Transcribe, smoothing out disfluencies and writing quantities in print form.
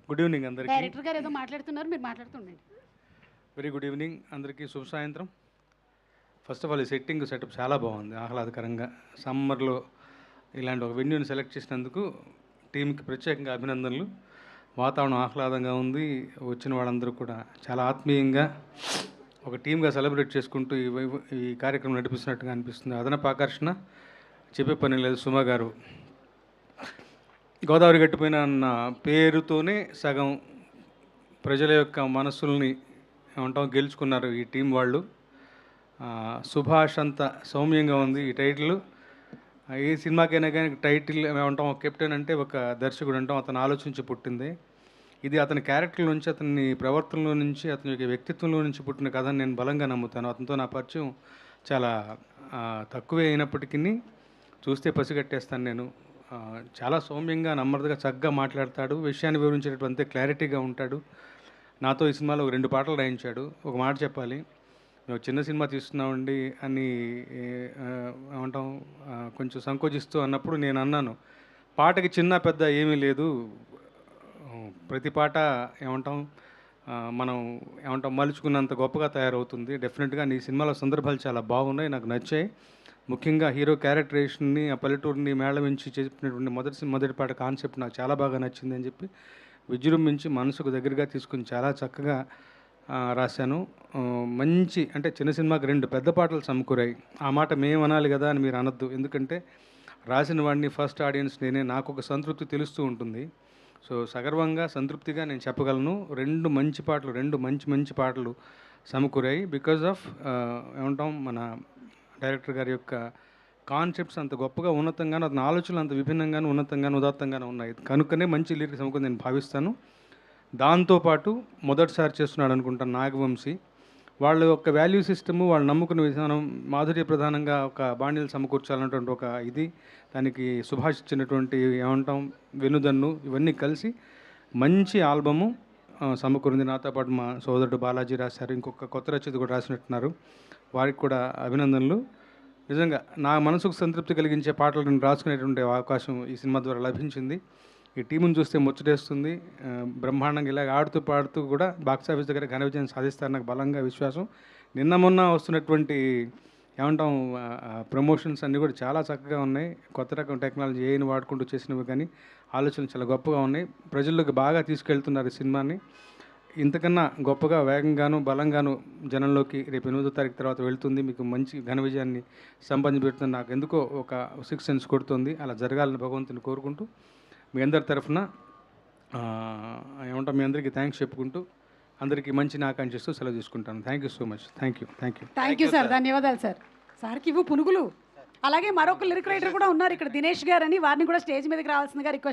Good evening అందరికీ. Director గారు ఏదో మాట్లాడుతున్నారు, మీరు మాట్లాడుతుండండి. వెరీ గుడ్ ఈవినింగ్ అందరికీ, శుభ సాయంత్రం. ఫస్ట్ ఆఫ్ ఆల్ ఈ సెటప్ చాలా బాగుంది, ఆహ్లాదకరంగా. సమ్మర్లో ఇలాంటి ఒక వెన్యూని సెలెక్ట్ చేసినందుకు టీంకి ప్రత్యేకంగా అభినందనలు. వాతావరణం ఆహ్లాదంగా ఉంది. వచ్చిన వాళ్ళందరూ కూడా చాలా ఆత్మీయంగా ఒక టీమ్గా సెలబ్రేట్ చేసుకుంటూ ఈ కార్యక్రమం నడిపిస్తున్నట్టుగా అనిపిస్తుంది. అదనపు ఆకర్షణ చెప్పే పని లేదు. సుమ గారు గోదావరి గట్టిపోయిన అన్న పేరుతోనే సగం ప్రజల యొక్క మనసుల్ని ఏమంటాం గెలుచుకున్నారు ఈ టీం వాళ్ళు. సుభాష్ అంత సౌమ్యంగా ఉంది ఈ టైటిల్. ఏ సినిమాకైనా కానీ టైటిల్ ఏమంటాం, కెప్టెన్ అంటే ఒక దర్శకుడు అంటాం, అతను ఆలోచించి పుట్టింది. ఇది అతని క్యారెక్టర్ నుంచి, అతని ప్రవర్తనలో నుంచి, అతని యొక్క వ్యక్తిత్వంలో నుంచి పుట్టిన కథ అని నేను బలంగా నమ్ముతాను. అతనితో నా పరిచయం చాలా తక్కువే అయినప్పటికీ చూస్తే పసిగట్టేస్తాను నేను. చాలా సౌమ్యంగా, నెమ్మదిగా, చక్కగా మాట్లాడతాడు. విషయాన్ని వివరించేటటువంటి క్లారిటీగా ఉంటాడు. నాతో ఈ సినిమాలో ఒక 2 పాటలు రాయించాడు. ఒక మాట చెప్పాలి, మేము చిన్న సినిమా తీస్తున్నామండి అని ఏమంటాం కొంచెం సంకోచిస్తూ అన్నప్పుడు నేను అన్నాను, పాటకి చిన్న పెద్ద ఏమీ లేదు, ప్రతి పాట ఏమంటాం మనం మలుచుకున్నంత గొప్పగా తయారవుతుంది. డెఫినెట్గా నీ సినిమాలో సందర్భాలు చాలా బాగున్నాయి, నాకు నచ్చాయి. ముఖ్యంగా హీరో క్యారెక్టరేషన్ని, ఆ పల్లెటూరిని మేళవించి చెప్పినటువంటి మొదటి పాట కాన్సెప్ట్ నాకు చాలా బాగా నచ్చింది అని చెప్పి విజృంభించి మనసుకు దగ్గరగా తీసుకుని చాలా చక్కగా రాశాను. మంచి అంటే చిన్న సినిమాకి 2 పెద్ద పాటలు సమకూరాయి. ఆ మాట మేము అనాలి కదా అని మీరు అనొద్దు, ఎందుకంటే రాసిన వాడిని, ఫస్ట్ ఆడియన్స్ నేనే, నాకు ఒక సంతృప్తి తెలుస్తూ ఉంటుంది. సో సగర్వంగా, సంతృప్తిగా నేను చెప్పగలను, 2 మంచి పాటలు సమకూరాయి. బికాజ్ ఆఫ్ ఏమంటాం, మన డైరెక్టర్ గారి యొక్క కాన్సెప్ట్స్ అంత గొప్పగా, ఉన్నతంగాను, అతని ఆలోచనలు అంత విభిన్నంగాను, ఉన్నతంగాను, ఉదాత్తంగాను ఉన్నాయి. కనుకనే మంచి లిరిక్స్ సమకూరి నేను భావిస్తాను. దాంతోపాటు మొదటిసారి చేస్తున్నాడు అనుకుంటాను నాగవంశీ. వాళ్ళ యొక్క వాల్యూ సిస్టము, వాళ్ళు నమ్ముకున్న విధానం, మాధుర్య ప్రధానంగా ఒక బాణీలు సమకూర్చాలన్నటువంటి ఒక ఇది, దానికి సుభాష్ ఇచ్చినటువంటి ఏమంటాం వెనుదన్ను, ఇవన్నీ కలిసి మంచి ఆల్బము సమకూరింది. నాతో పాటు మా సోదరుడు బాలాజీ రాశారు, ఇంకొక కొత్త రచయిత కూడా రాసినట్టున్నారు, వారికి కూడా అభినందనలు. నిజంగా నా మనసుకు సంతృప్తి కలిగించే పాటలను రాసుకునేటువంటి అవకాశం ఈ సినిమా ద్వారా లభించింది. ఈ టీమును చూస్తే ముచ్చటేస్తుంది. బ్రహ్మాండంగా ఇలా ఆడుతూ పాడుతూ కూడా బాక్సాఫీస్ దగ్గర ఘన విజయం సాధిస్తారని నాకు బలంగా విశ్వాసం. నిన్న మొన్న వస్తున్నటువంటి ఏమంటాం ప్రమోషన్స్ అన్నీ కూడా చాలా చక్కగా ఉన్నాయి. కొత్త రకం టెక్నాలజీ ఏని వాడుకుంటూ చేసినవి కానీ ఆలోచనలు చాలా గొప్పగా ఉన్నాయి. ప్రజల్లోకి బాగా తీసుకెళ్తున్నారు ఈ సినిమాని. ఇంతకన్నా గొప్పగా, వేగంగాను, బలంగాను జనంలోకి రేపు 8వ తారీఖు తర్వాత వెళ్తుంది. మీకు మంచి ఘన విజయాన్ని సంపాదించి నాకు ఎందుకో ఒక 6 సెన్స్ కొడుతుంది. అలా జరగాలని భగవంతుని కోరుకుంటూ మీ అందరి తరఫున ఏమంటాం, మీ అందరికీ థ్యాంక్స్ చెప్పుకుంటూ అందరికీ మంచిని ఆకాంక్షిస్తూ సెలవు తీసుకుంటాను. Thank you so much. Thank you sir. ధన్యవాదాలు సార్. సార్కి ఇవ్వు పునుగులు. అలాగే మరొక లిరిక్ రైటర్ కూడా ఉన్నారు ఇక్కడ, దినేష్ గారు అని, వారిని కూడా స్టేజ్ మీదకి రావాల్సిందిగా రిక్వెస్ట్